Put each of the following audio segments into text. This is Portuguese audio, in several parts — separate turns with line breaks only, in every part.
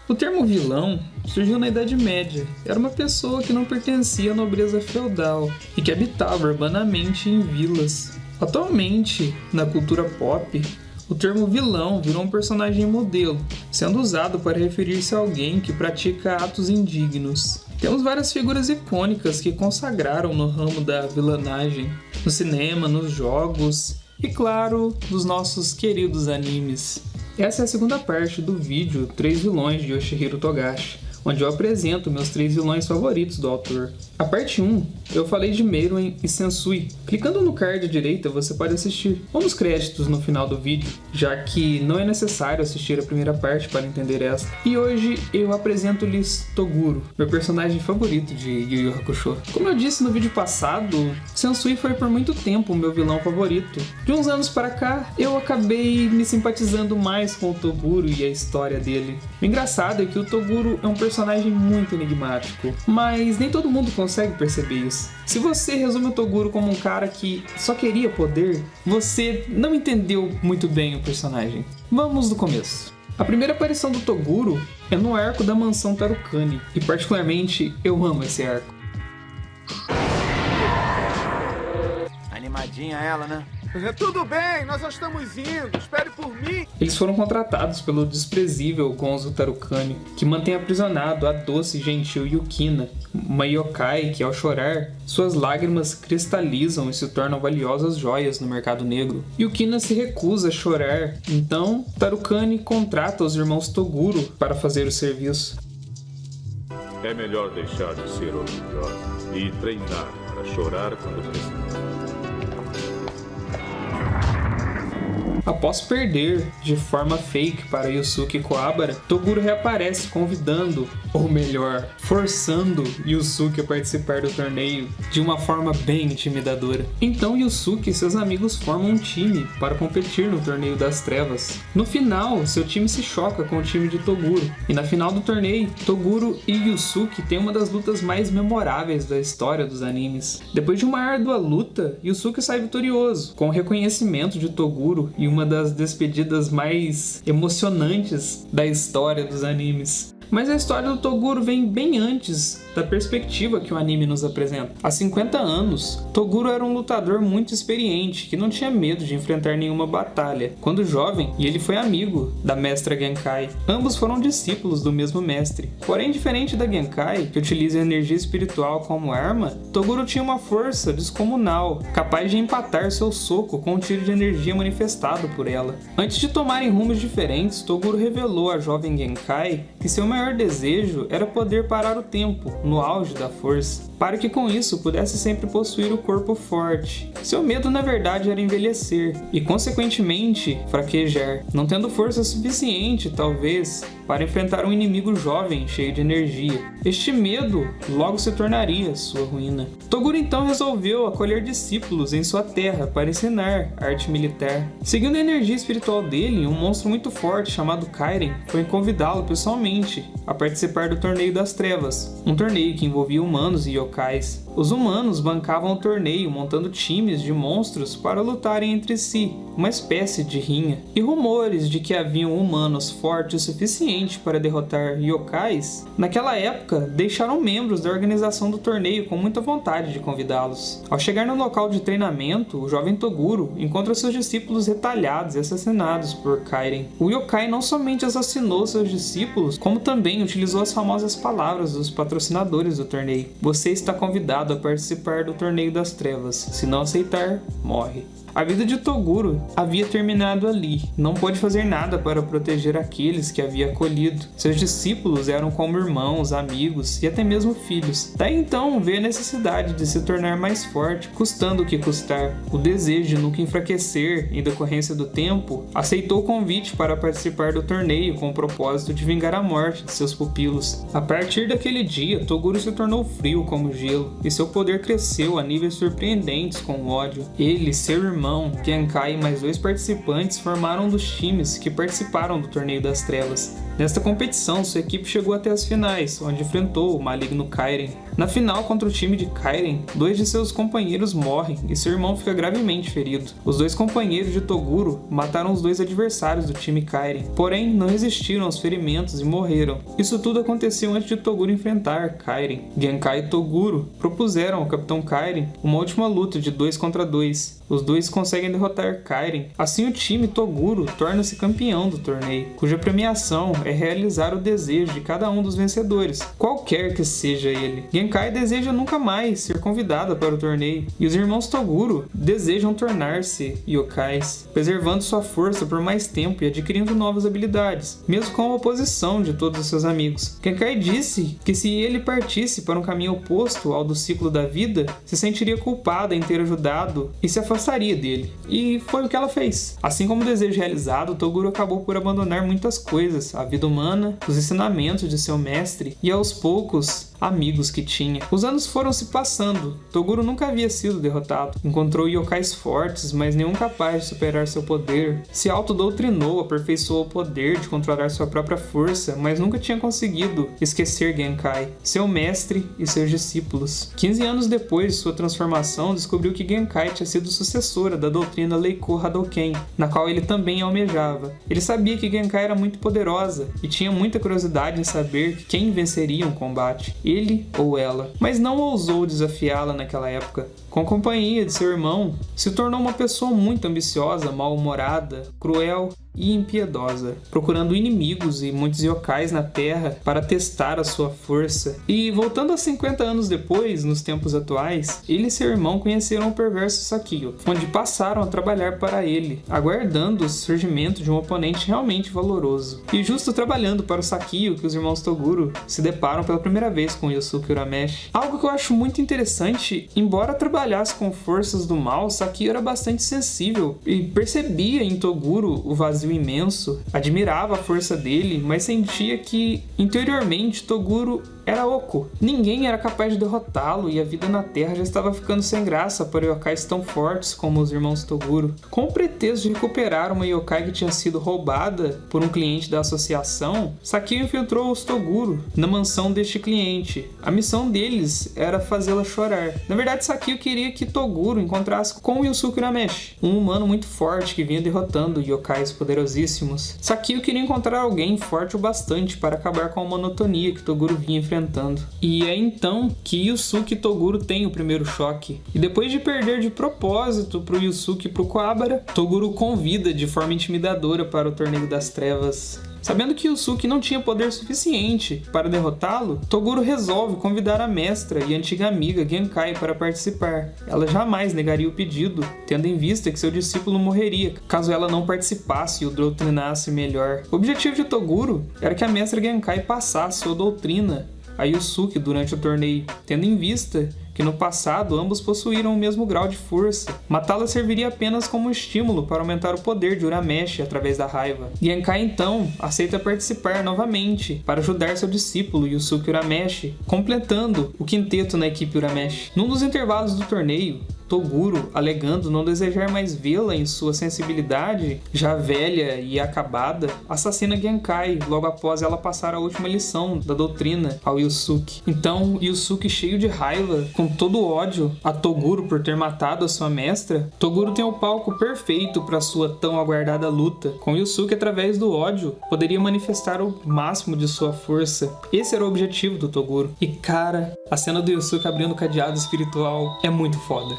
O termo vilão surgiu na Idade Média. Era uma pessoa que não pertencia à nobreza feudal e que habitava urbanamente em vilas. Atualmente, na cultura pop, o termo vilão virou um personagem modelo, sendo usado para referir-se a alguém que pratica atos indignos. Temos várias figuras icônicas que consagraram no ramo da vilanagem, no cinema, nos jogos e, claro, nos nossos queridos animes. Essa é a segunda parte do vídeo 3 vilões de Yoshihiro Togashi, onde eu apresento meus 3 vilões favoritos do autor. A parte 1, eu falei de Meruem e Sensui. Clicando no card à direita, você pode assistir ou nos créditos no final do vídeo, já que não é necessário assistir a primeira parte para entender esta. E hoje eu apresento-lhes Toguro, meu personagem favorito de Yu Yu Hakusho. Como eu disse no vídeo passado, Sensui foi por muito tempo o meu vilão favorito. De uns anos para cá, eu acabei me simpatizando mais com o Toguro e a história dele. O engraçado é que o Toguro é um personagem muito enigmático, mas nem todo mundo consegue perceber isso. Se você resume o Toguro como um cara que só queria poder, você não entendeu muito bem o personagem. Vamos do começo. A primeira aparição do Toguro é no arco da mansão Tarukani, e particularmente eu amo esse arco.
Animadinha ela, né?
Tudo bem, nós já estamos indo, espere por mim.
Eles foram contratados pelo desprezível Gonzo Tarukani, que mantém aprisionado a doce e gentil Yukina, uma yokai que, ao chorar, suas lágrimas cristalizam e se tornam valiosas joias no mercado negro. Yukina se recusa a chorar, então Tarukani contrata os irmãos Toguro para fazer o serviço.
É melhor deixar de ser orgulhosa e treinar para chorar quando precisar.
Após perder de forma fake para Yusuke Kuwabara, Toguro reaparece convidando, ou melhor, forçando Yusuke a participar do torneio de uma forma bem intimidadora. Então Yusuke e seus amigos formam um time para competir no Torneio das Trevas. No final, seu time se choca com o time de Toguro, e na final do torneio, Toguro e Yusuke têm uma das lutas mais memoráveis da história dos animes. Depois de uma árdua luta, Yusuke sai vitorioso, com o reconhecimento de Toguro e uma das despedidas mais emocionantes da história dos animes. Mas a história do Toguro vem bem antes da perspectiva que o anime nos apresenta. Há 50 anos, Toguro era um lutador muito experiente, que não tinha medo de enfrentar nenhuma batalha. Quando jovem, ele foi amigo da mestra Genkai. Ambos foram discípulos do mesmo mestre. Porém, diferente da Genkai, que utiliza a energia espiritual como arma, Toguro tinha uma força descomunal, capaz de empatar seu soco com um tiro de energia manifestado por ela. Antes de tomarem rumos diferentes, Toguro revelou à jovem Genkai que seu maior desejo era poder parar o tempo, no auge da força, para que com isso pudesse sempre possuir o corpo forte. Seu medo na verdade era envelhecer e consequentemente fraquejar, não tendo força suficiente, talvez, para enfrentar um inimigo jovem cheio de energia. Este medo logo se tornaria sua ruína. Toguro então resolveu acolher discípulos em sua terra para ensinar arte militar. Seguindo a energia espiritual dele, um monstro muito forte chamado Kairen foi convidá-lo pessoalmente a participar do Torneio das Trevas, um torneio que envolvia humanos e yokais. Os humanos bancavam o torneio montando times de monstros para lutarem entre si, uma espécie de rinha. E rumores de que haviam humanos fortes o suficiente para derrotar yokais, naquela época deixaram membros da organização do torneio com muita vontade de convidá-los. Ao chegar no local de treinamento, o jovem Toguro encontra seus discípulos retalhados e assassinados por Kairen. O yokai não somente assassinou seus discípulos, como também utilizou as famosas palavras dos patrocinadores do torneio. Você está convidado a participar do Torneio das Trevas. Se não aceitar, morre. A vida de Toguro havia terminado ali. Não pôde fazer nada para proteger aqueles que havia acolhido. Seus discípulos eram como irmãos, amigos e até mesmo filhos. Daí então veio a necessidade de se tornar mais forte, custando o que custar. O desejo de nunca enfraquecer em decorrência do tempo, aceitou o convite para participar do torneio com o propósito de vingar a morte de seus pupilos. A partir daquele dia, Toguro se tornou frio como gelo e seu poder cresceu a níveis surpreendentes com o ódio. Ele, seu irmão, Genkai e mais 2 participantes formaram um dos times que participaram do Torneio das Trevas. Nesta competição, sua equipe chegou até as finais, onde enfrentou o maligno Kairen. Na final contra o time de Kairen, 2 de seus companheiros morrem e seu irmão fica gravemente ferido. Os 2 companheiros de Toguro mataram os 2 adversários do time Kairen, porém não resistiram aos ferimentos e morreram. Isso tudo aconteceu antes de Toguro enfrentar Kairen. Genkai e Toguro propuseram ao Capitão Kairen uma última luta de 2 contra 2. Os 2 conseguem derrotar Kairen. Assim o time Toguro torna-se campeão do torneio, cuja premiação é realizar o desejo de cada um dos vencedores, qualquer que seja ele. Genkai deseja nunca mais ser convidada para o torneio, e os irmãos Toguro desejam tornar-se yokais, preservando sua força por mais tempo e adquirindo novas habilidades, mesmo com a oposição de todos os seus amigos. Genkai disse que se ele partisse para um caminho oposto ao do ciclo da vida, se sentiria culpada em ter ajudado e se afastaria dele. E foi o que ela fez. Assim como o desejo realizado, Toguro acabou por abandonar muitas coisas, a vida humana, os ensinamentos de seu mestre e aos poucos amigos que tinha. Os anos foram se passando. Toguro nunca havia sido derrotado. Encontrou yokais fortes, mas nenhum capaz de superar seu poder. Se autodoutrinou, aperfeiçoou o poder de controlar sua própria força, mas nunca tinha conseguido esquecer Genkai, seu mestre e seus discípulos. 15 anos depois de sua transformação, descobriu que Genkai tinha sido sucessora da doutrina Leiko Hadoken, na qual ele também almejava. Ele sabia que Genkai era muito poderosa e tinha muita curiosidade em saber quem venceria um combate, ele ou ela, mas não ousou desafiá-la naquela época. Com a companhia de seu irmão, se tornou uma pessoa muito ambiciosa, mal-humorada, cruel e impiedosa, procurando inimigos e muitos yokais na Terra para testar a sua força. E voltando a 50 anos depois, nos tempos atuais, ele e seu irmão conheceram o perverso Sakio, onde passaram a trabalhar para ele, aguardando o surgimento de um oponente realmente valoroso. E justo trabalhando para o Sakio que os irmãos Toguro se deparam pela primeira vez com Yusuke Urameshi. Algo que eu acho muito interessante, embora trabalhasse com forças do mal, Sakio era bastante sensível e percebia em Toguro o vazio imenso, admirava a força dele, mas sentia que interiormente Toguro era oco. Ninguém era capaz de derrotá-lo e a vida na Terra já estava ficando sem graça para yokais tão fortes como os irmãos Toguro. Com o pretexto de recuperar uma yokai que tinha sido roubada por um cliente da associação, Sakio infiltrou os Toguro na mansão deste cliente. A missão deles era fazê-la chorar. Na verdade, Sakio queria que Toguro encontrasse com Yusuke Urameshi, um humano muito forte que vinha derrotando yokais poderosíssimos. Sakio queria encontrar alguém forte o bastante para acabar com a monotonia que Toguro vinha enfrentando. E é então que Yusuke e Toguro têm o primeiro choque. E depois de perder de propósito pro Yusuke e pro Kuwabara, Toguro convida de forma intimidadora para o Torneio das Trevas. Sabendo que Yusuke não tinha poder suficiente para derrotá-lo, Toguro resolve convidar a mestra e antiga amiga Genkai para participar. Ela jamais negaria o pedido, tendo em vista que seu discípulo morreria caso ela não participasse e o doutrinasse melhor. O objetivo de Toguro era que a mestra Genkai passasse sua doutrina a Yusuke durante o torneio, tendo em vista que no passado ambos possuíram o mesmo grau de força. Matá-la serviria apenas como estímulo para aumentar o poder de Urameshi através da raiva. Genkai então aceita participar novamente para ajudar seu discípulo Yusuke Urameshi, completando o quinteto na equipe Urameshi. Num dos intervalos do torneio, Toguro, alegando não desejar mais vê-la em sua sensibilidade, já velha e acabada, assassina Genkai logo após ela passar a última lição da doutrina ao Yusuke. Então, Yusuke, cheio de raiva, com todo o ódio a Toguro por ter matado a sua mestra, Toguro tem o palco perfeito para sua tão aguardada luta. Com Yusuke, através do ódio, poderia manifestar o máximo de sua força. Esse era o objetivo do Toguro. E cara, a cena do Yusuke abrindo o cadeado espiritual é muito foda.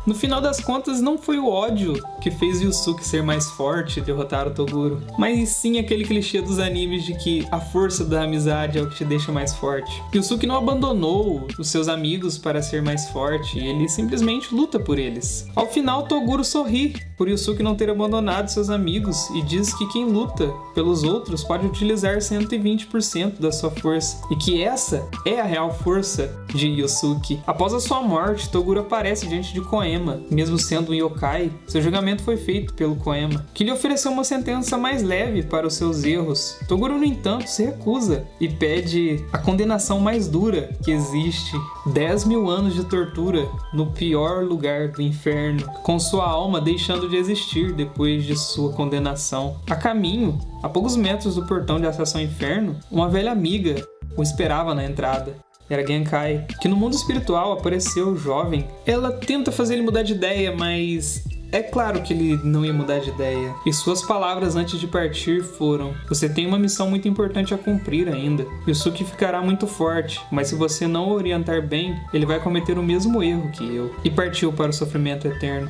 No final das contas, não foi o ódio que fez Yusuke ser mais forte e derrotar o Toguro, mas sim aquele clichê dos animes de que a força da amizade é o que te deixa mais forte. Yusuke não abandonou os seus amigos para ser mais forte, ele simplesmente luta por eles. Ao final, Toguro sorri por Yusuke não ter abandonado seus amigos e diz que quem luta pelos outros pode utilizar 120% da sua força e que essa é a real força de Yusuke. Após a sua morte, Toguro aparece diante de Koema. Mesmo sendo um yokai, seu julgamento foi feito pelo Koema, que lhe ofereceu uma sentença mais leve para os seus erros. Toguro, no entanto, se recusa e pede a condenação mais dura que existe: 10.000 anos de tortura no pior lugar do inferno, com sua alma deixando de existir depois de sua condenação. A caminho, a poucos metros do portão de acesso ao inferno, uma velha amiga o esperava na entrada. Era Genkai, que no mundo espiritual apareceu jovem. Ela tenta fazer ele mudar de ideia, mas é claro que ele não ia mudar de ideia. E suas palavras antes de partir foram: você tem uma missão muito importante a cumprir ainda. Yusuke ficará muito forte, mas se você não o orientar bem, ele vai cometer o mesmo erro que eu. E partiu para o sofrimento eterno.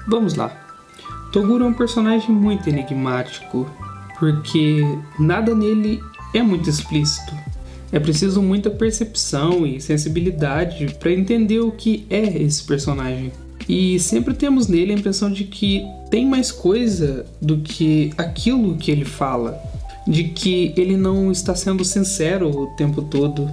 Vamos lá. Toguro é um personagem muito enigmático, porque nada nele é muito explícito. É preciso muita percepção e sensibilidade para entender o que é esse personagem. E sempre temos nele a impressão de que tem mais coisa do que aquilo que ele fala, de que ele não está sendo sincero o tempo todo.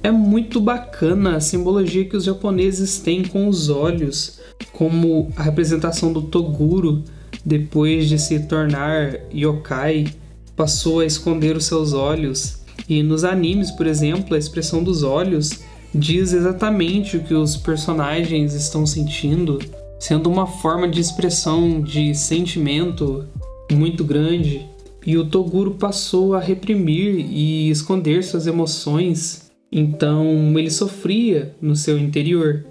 É muito bacana a simbologia que os japoneses têm com os olhos, como a representação do Toguro, depois de se tornar yokai, passou a esconder os seus olhos. E nos animes, por exemplo, a expressão dos olhos diz exatamente o que os personagens estão sentindo, sendo uma forma de expressão de sentimento muito grande. E o Toguro passou a reprimir e esconder suas emoções, então ele sofria no seu interior.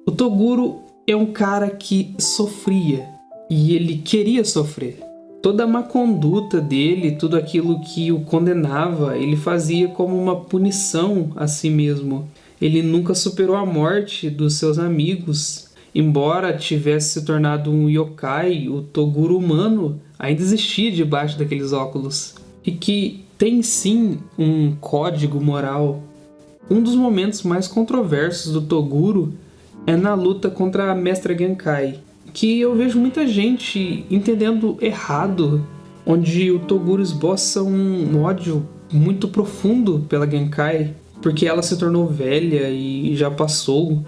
O Toguro é um cara que sofria, e ele queria sofrer. Toda a má conduta dele, tudo aquilo que o condenava, ele fazia como uma punição a si mesmo. Ele nunca superou a morte dos seus amigos. Embora tivesse se tornado um yokai, o Toguro humano ainda existia debaixo daqueles óculos. E que tem sim um código moral. Um dos momentos mais controversos do Toguro é na luta contra a Mestra Genkai, que eu vejo muita gente entendendo errado, onde o Toguro esboça um ódio muito profundo pela Genkai, porque ela se tornou velha e já passou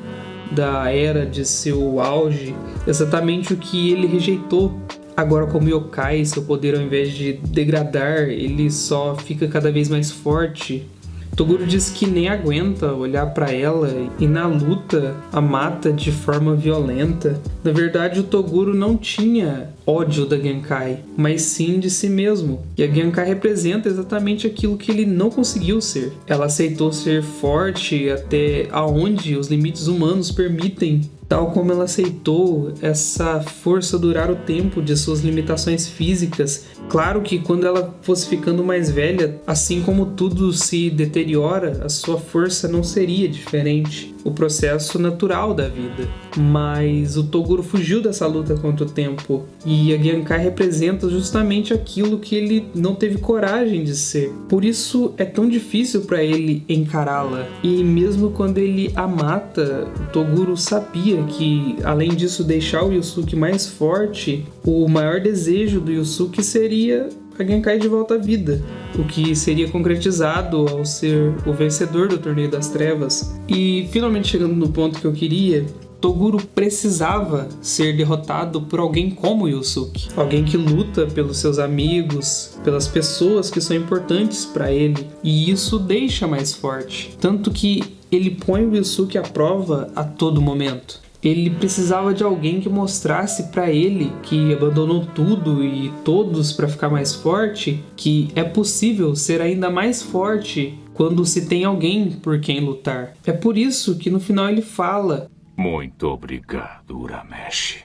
da era de seu auge, exatamente o que ele rejeitou. Agora, como yokai, seu poder, ao invés de degradar, ele só fica cada vez mais forte. Toguro diz que nem aguenta olhar para ela e na luta a mata de forma violenta. Na verdade, o Toguro não tinha ódio da Genkai, mas sim de si mesmo. E a Genkai representa exatamente aquilo que ele não conseguiu ser. Ela aceitou ser forte até aonde os limites humanos permitem, tal como ela aceitou essa força durar o tempo de suas limitações físicas. Claro que quando ela fosse ficando mais velha, assim como tudo se deteriora, a sua força não seria diferente. O processo natural da vida. Mas o Toguro fugiu dessa luta contra o tempo. E a Genkai representa justamente aquilo que ele não teve coragem de ser. Por isso é tão difícil para ele encará-la. E mesmo quando ele a mata, o Toguro sabia que, além disso deixar o Yusuke mais forte, o maior desejo do Yusuke seria a Genkai de volta à vida, o que seria concretizado ao ser o vencedor do Torneio das Trevas. E finalmente chegando no ponto que eu queria, Toguro precisava ser derrotado por alguém como Yusuke, alguém que luta pelos seus amigos, pelas pessoas que são importantes para ele, e isso o deixa mais forte, tanto que ele põe o Yusuke à prova a todo momento. Ele precisava de alguém que mostrasse para ele, que abandonou tudo e todos para ficar mais forte, que é possível ser ainda mais forte quando se tem alguém por quem lutar. É por isso que no final ele fala:
muito obrigado, Urameshi.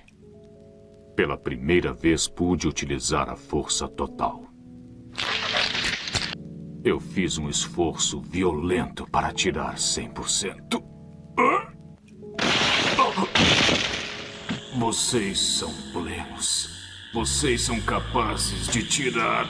Pela primeira vez pude utilizar a força total. Eu fiz um esforço violento para tirar 100%. Vocês são plenos. Vocês são capazes de tirar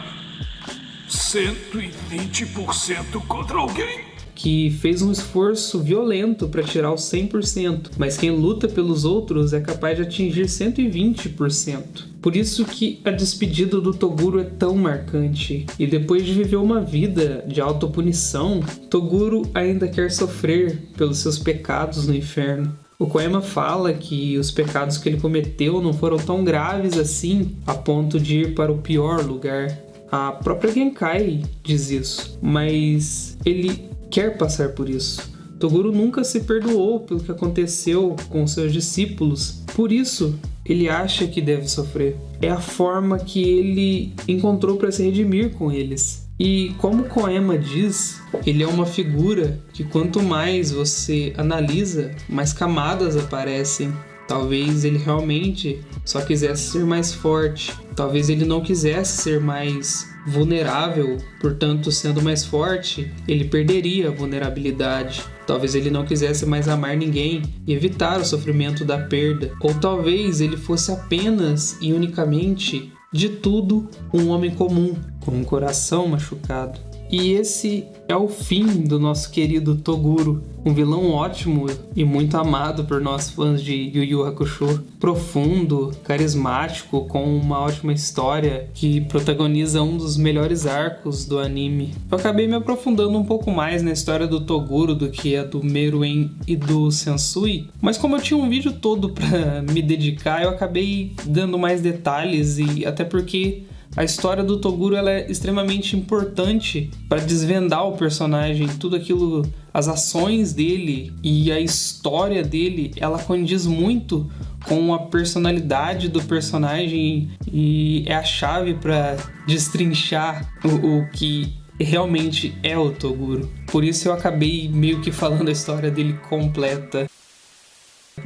120% contra alguém?
que fez um esforço violento para tirar o 100%, mas quem luta pelos outros é capaz de atingir 120%. Por isso que a despedida do Toguro é tão marcante. E depois de viver uma vida de autopunição, Toguro ainda quer sofrer pelos seus pecados no inferno. O Koema fala que os pecados que ele cometeu não foram tão graves assim a ponto de ir para o pior lugar. A própria Genkai diz isso, mas ele quer passar por isso. Toguro nunca se perdoou pelo que aconteceu com seus discípulos, por isso ele acha que deve sofrer. É a forma que ele encontrou para se redimir com eles. E como Koema diz, ele é uma figura que quanto mais você analisa, mais camadas aparecem. Talvez ele realmente só quisesse ser mais forte. Talvez ele não quisesse ser mais vulnerável, portanto, sendo mais forte, ele perderia a vulnerabilidade. Talvez ele não quisesse mais amar ninguém e evitar o sofrimento da perda. Ou talvez ele fosse apenas e unicamente, de tudo, um homem comum, com um coração machucado. E esse é o fim do nosso querido Toguro, um vilão ótimo e muito amado por nós fãs de Yu Yu Hakusho. Profundo, carismático, com uma ótima história que protagoniza um dos melhores arcos do anime. Eu acabei me aprofundando um pouco mais na história do Toguro do que a do Meruem e do Sensui, mas como eu tinha um vídeo todo para me dedicar, eu acabei dando mais detalhes e até porque a história do Toguro ela é extremamente importante para desvendar o personagem, tudo aquilo, as ações dele e a história dele, ela condiz muito com a personalidade do personagem e é a chave para destrinchar o que realmente é o Toguro. Por isso eu acabei meio que falando a história dele completa.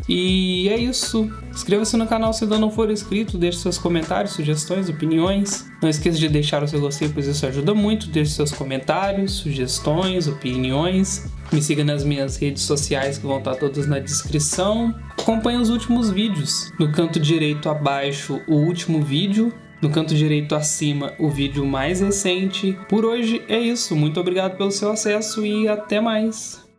E é isso. Inscreva-se no canal se ainda não for inscrito, deixe seus comentários, sugestões, opiniões. Não esqueça de deixar o seu gostei, pois isso ajuda muito. Deixe seus comentários, sugestões, opiniões. Me siga nas minhas redes sociais que vão estar todas na descrição. Acompanhe os últimos vídeos. No canto direito abaixo, o último vídeo. No canto direito acima, o vídeo mais recente. Por hoje é isso. Muito obrigado pelo seu acesso e até mais.